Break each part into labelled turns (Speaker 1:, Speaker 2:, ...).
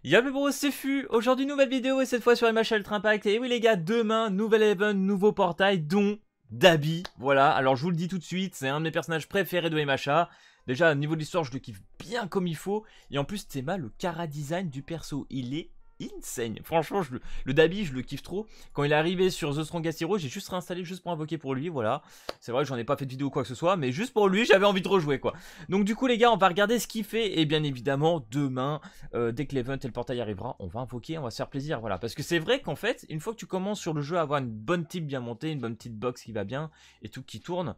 Speaker 1: Y'a le bro, c'est Fu. Aujourd'hui, nouvelle vidéo et cette fois sur MH Ultra Impact. Et oui, les gars, demain, nouvel event, nouveau portail, dont Dabi. Voilà, alors je vous le dis tout de suite, c'est un de mes personnages préférés de MHA. Déjà, au niveau de l'histoire, je le kiffe bien comme il faut. Et en plus, Théma, le cara design du perso, il est insane. Franchement, le Dabi, je le kiffe trop. Quand il est arrivé sur The Strongest Hero, j'ai juste réinstallé juste pour invoquer pour lui, voilà. C'est vrai que j'en ai pas fait de vidéo ou quoi que ce soit, mais juste pour lui, j'avais envie de rejouer, quoi. Donc du coup, les gars, on va regarder ce qu'il fait. Et bien évidemment, demain, dès que l'event et le portail arrivera, on va invoquer, on va se faire plaisir, voilà. Parce que c'est vrai qu'en fait, une fois que tu commences sur le jeu à avoir une bonne type bien montée, une bonne petite box qui va bien, et tout qui tourne,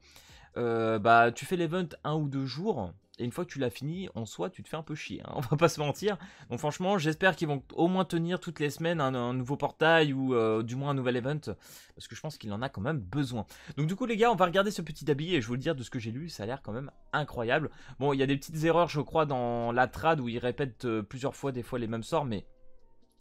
Speaker 1: bah tu fais l'event 1 ou 2 jours. Et une fois que tu l'as fini, en soi, tu te fais un peu chier, hein, on va pas se mentir. Donc franchement, j'espère qu'ils vont au moins tenir toutes les semaines un nouveau portail ou du moins un nouvel event. Parce que je pense qu'il en a quand même besoin. Donc du coup, les gars, on va regarder ce petit habit et je vous le dire de ce que j'ai lu, ça a l'air quand même incroyable. Bon, il y a des petites erreurs, je crois, dans la trad où ils répètent plusieurs fois, des fois les mêmes sorts, mais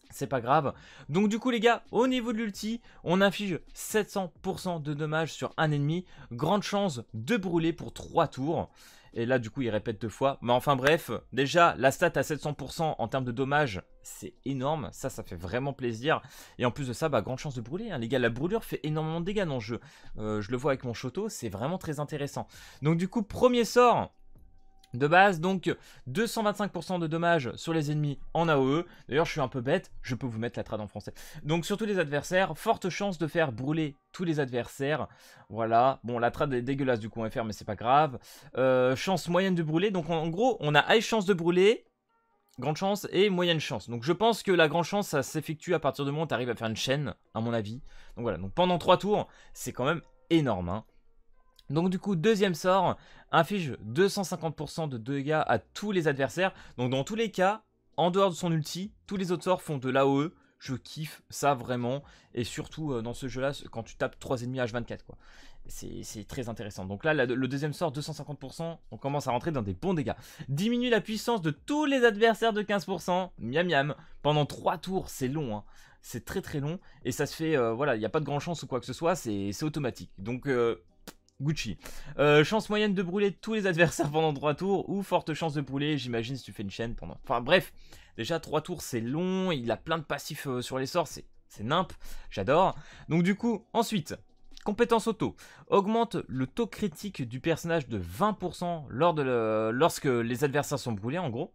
Speaker 1: c'est pas grave. Donc du coup les gars, au niveau de l'ulti, on inflige 700% de dommages sur un ennemi. Grande chance de brûler pour 3 tours. Et là du coup il répète 2 fois. Mais enfin bref, déjà la stat à 700% en termes de dommages, c'est énorme. Ça fait vraiment plaisir. Et en plus de ça, bah grande chance de brûler, hein. Les gars, la brûlure fait énormément de dégâts dans le jeu. Je le vois avec mon Shoto, c'est vraiment très intéressant. Donc du coup, premier sort de base, donc 225% de dommages sur les ennemis en AOE. D'ailleurs, je suis un peu bête, je peux vous mettre la trad en français. Donc sur tous les adversaires, forte chance de faire brûler tous les adversaires. Voilà, bon la trad est dégueulasse du coup en FR, mais c'est pas grave. Chance moyenne de brûler, donc en gros, on a high chance de brûler, grande chance et moyenne chance. Donc je pense que la grande chance, ça s'effectue à partir du moment où tu arrives à faire une chaîne, à mon avis. Donc voilà, donc pendant 3 tours, c'est quand même énorme, hein. Donc du coup, deuxième sort, inflige 250% de dégâts à tous les adversaires. Donc dans tous les cas, en dehors de son ulti, tous les autres sorts font de l'AOE. Je kiffe ça vraiment. Et surtout dans ce jeu-là, quand tu tapes 3 ennemis H24, quoi. C'est très intéressant. Donc là, le deuxième sort, 250%, on commence à rentrer dans des bons dégâts. Diminue la puissance de tous les adversaires de 15%. Miam miam. Pendant 3 tours, c'est long, hein. C'est très très long. Et ça se fait, voilà, il n'y a pas de grand chance ou quoi que ce soit, c'est automatique. Donc... Gucci. Chance moyenne de brûler tous les adversaires pendant 3 tours ou forte chance de brûler, j'imagine, si tu fais une chaîne pendant... Enfin bref, déjà 3 tours c'est long, il a plein de passifs sur les sorts, c'est nimp, j'adore. Donc du coup, ensuite, compétence auto. Augmente le taux critique du personnage de 20% lorsque les adversaires sont brûlés en gros.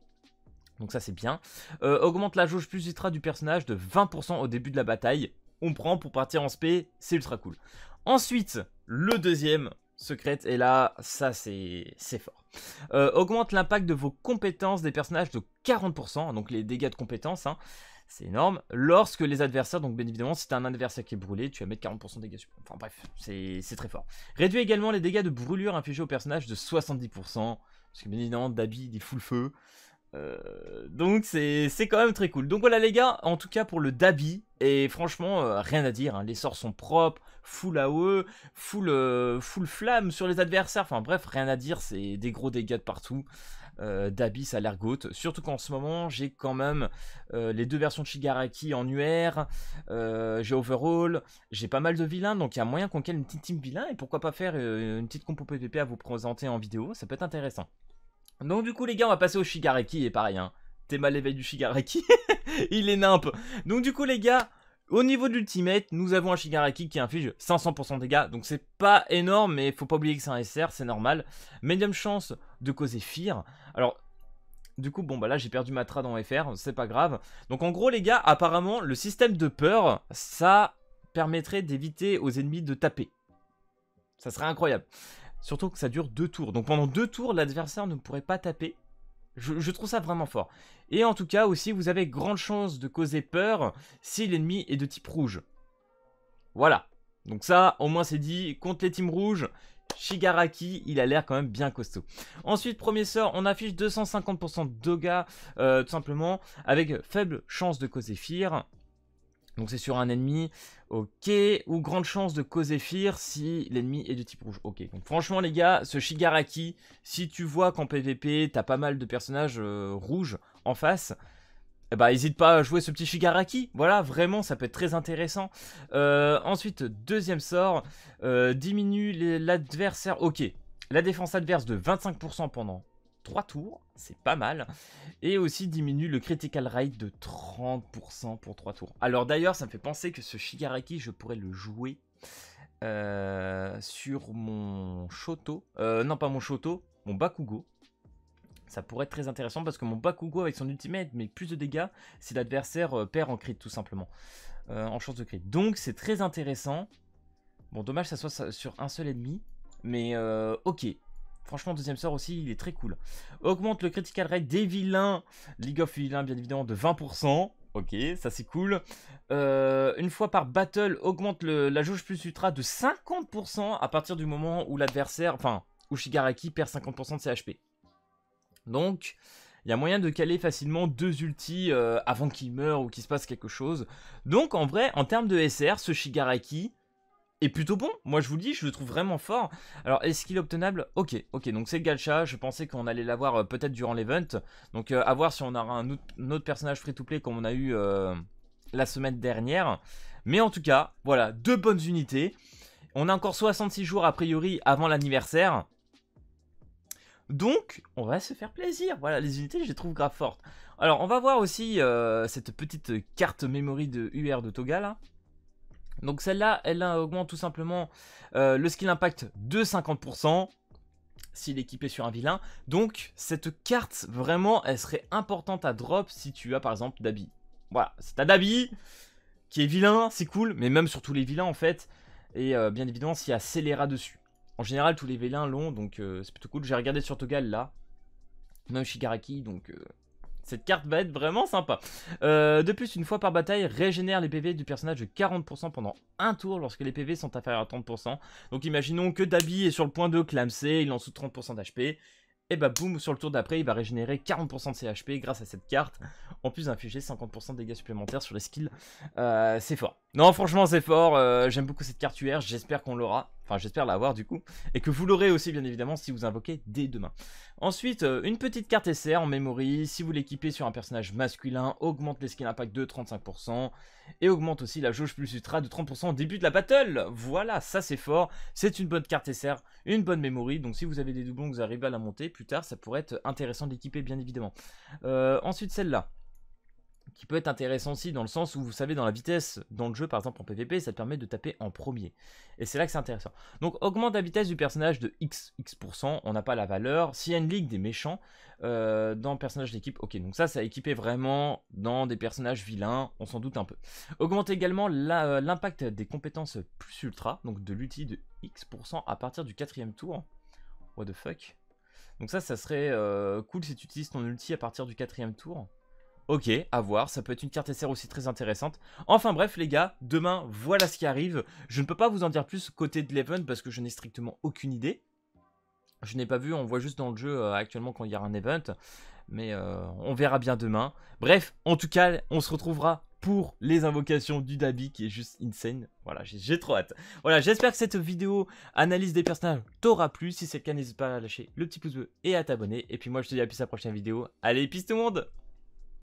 Speaker 1: Donc ça c'est bien. Augmente la jauge plus ultra du personnage de 20% au début de la bataille. On prend pour partir en spé, c'est ultra cool. Ensuite, le deuxième secret, et là, ça c'est fort. Augmente l'impact de vos compétences des personnages de 40%, donc les dégâts de compétences, hein, c'est énorme. Lorsque les adversaires, donc bien évidemment, si tu as un adversaire qui est brûlé, tu vas mettre 40% de dégâts. Enfin bref, c'est très fort. Réduit également les dégâts de brûlure infligés au personnage de 70%, parce que bien évidemment, Dabi, il est full feu. Donc c'est quand même très cool. Donc voilà les gars, en tout cas pour le Dabi, et franchement rien à dire, hein. Les sorts sont propres, full AOE, full flamme sur les adversaires, enfin bref rien à dire, c'est des gros dégâts de partout. Dabi ça a l'air goat, surtout qu'en ce moment j'ai quand même les 2 versions de Shigaraki en UR, j'ai Overall, j'ai pas mal de vilains, donc il y a moyen qu'on cale une petite team vilain, et pourquoi pas faire une petite compo PVP à vous présenter en vidéo, ça peut être intéressant. Donc du coup les gars, on va passer au Shigaraki, et pareil, hein, t'es mal l'éveil du Shigaraki, il est nimp. Donc du coup les gars, au niveau de l'ultimate, nous avons un Shigaraki qui inflige 500% de dégâts, donc c'est pas énorme, mais faut pas oublier que c'est un SR, c'est normal. Médium chance de causer fear. Alors, du coup, bon bah là j'ai perdu ma trad en FR, c'est pas grave. Donc en gros les gars, apparemment, le système de peur, ça permettrait d'éviter aux ennemis de taper. Ça serait incroyable. Surtout que ça dure 2 tours. Donc pendant 2 tours, l'adversaire ne pourrait pas taper. Je trouve ça vraiment fort. Et en tout cas aussi, vous avez grande chance de causer peur si l'ennemi est de type rouge. Voilà. Donc ça, au moins c'est dit. Contre les teams rouges, Shigaraki, il a l'air quand même bien costaud. Ensuite, premier sort, on affiche 250% de dégâts, tout simplement, avec faible chance de causer fear. Donc c'est sur un ennemi, ok, ou grande chance de causer fear si l'ennemi est de type rouge, ok. Donc franchement les gars, ce Shigaraki, si tu vois qu'en PVP, t'as pas mal de personnages rouges en face, eh bah hésite pas à jouer ce petit Shigaraki, voilà, vraiment ça peut être très intéressant. Ensuite, deuxième sort, diminue l'adversaire, ok. La défense adverse de 25% pendant 3 tours, c'est pas mal. Et aussi diminue le critical rate de 30% pour 3 tours. Alors d'ailleurs, ça me fait penser que ce Shigaraki, je pourrais le jouer sur mon Shoto. Non, pas mon Shoto, mon Bakugo. Ça pourrait être très intéressant parce que mon Bakugo avec son ultimate met plus de dégâts si l'adversaire perd en crit tout simplement. En chance de crit. Donc c'est très intéressant. Bon, dommage que ça soit sur un seul ennemi. Mais ok. Franchement, deuxième sort aussi, il est très cool. Augmente le critical rate des vilains. League of Villains, bien évidemment, de 20%. Ok, ça c'est cool. Une fois par battle, augmente la jauge plus ultra de 50% à partir du moment où l'adversaire, enfin, où Shigaraki perd 50% de ses HP. Donc, il y a moyen de caler facilement 2 ultis avant qu'il meure ou qu'il se passe quelque chose. Donc, en vrai, en termes de SR, ce Shigaraki est plutôt bon. Moi, je vous le dis, je le trouve vraiment fort. Alors, est-ce qu'il est obtenable? Ok, donc c'est le gacha. Je pensais qu'on allait l'avoir peut-être durant l'event. Donc, à voir si on aura un autre personnage free-to-play comme on a eu la semaine dernière. Mais en tout cas, voilà, 2 bonnes unités. On a encore 66 jours a priori avant l'anniversaire. Donc, on va se faire plaisir. Voilà, les unités, je les trouve grave fortes. Alors, on va voir aussi cette petite carte memory de UR de Toga, là. Donc, celle-là, elle augmente tout simplement le skill impact de 50% s'il est équipé sur un vilain. Donc, cette carte, vraiment, elle serait importante à drop si tu as, par exemple, Dabi. Voilà, si tu as Dabi, qui est vilain, c'est cool, mais même sur tous les vilains, en fait. Et bien évidemment, s'il y a Scélérat dessus. En général, tous les vilains l'ont, donc c'est plutôt cool. J'ai regardé sur Togal là. Même Shigaraki, donc cette carte va être vraiment sympa. De plus, une fois par bataille, régénère les PV du personnage de 40% pendant un tour lorsque les PV sont inférieurs à 30%. Donc imaginons que Dabi est sur le point de clamser, il en sous 30% d'HP. Et bah boum, sur le tour d'après, il va régénérer 40% de ses HP grâce à cette carte. En plus d'infliger 50% de dégâts supplémentaires sur les skills. C'est fort. Non, franchement, c'est fort. J'aime beaucoup cette carte UR. J'espère qu'on l'aura. Enfin, j'espère l'avoir du coup. Et que vous l'aurez aussi, bien évidemment, si vous invoquez dès demain. Ensuite, une petite carte SR en memory. Si vous l'équipez sur un personnage masculin, augmente les skills impact de 35%. Et augmente aussi la jauge plus ultra de 30% au début de la battle. Voilà, ça c'est fort. C'est une bonne carte SR, une bonne memory. Donc si vous avez des doublons, que vous arrivez à la monter plus tard, ça pourrait être intéressant d'équiper, bien évidemment. Ensuite, celle-là, qui peut être intéressant aussi dans le sens où vous savez dans la vitesse dans le jeu par exemple en PvP ça te permet de taper en premier et c'est là que c'est intéressant. Donc augmente la vitesse du personnage de X%, on n'a pas la valeur. S'il y a une ligue des méchants dans le personnage d'équipe, ok donc ça a équipé vraiment dans des personnages vilains, on s'en doute un peu. Augmente également l'impact des compétences plus ultra, donc de l'ulti de X% à partir du 4ème tour. What the fuck. Donc ça serait cool si tu utilises ton ulti à partir du 4ème tour. Ok, à voir, ça peut être une carte SR aussi très intéressante. Enfin bref les gars, demain, voilà ce qui arrive. Je ne peux pas vous en dire plus côté de l'event parce que je n'ai strictement aucune idée. Je n'ai pas vu, on voit juste dans le jeu actuellement quand il y a un event. Mais on verra bien demain. Bref, en tout cas, on se retrouvera pour les invocations du Dabi qui est juste insane. Voilà, j'ai trop hâte. Voilà, j'espère que cette vidéo analyse des personnages t'aura plu. Si c'est le cas, n'hésite pas à lâcher le petit pouce bleu et à t'abonner. Et puis moi, je te dis à plus à la prochaine vidéo. Allez, peace tout le monde!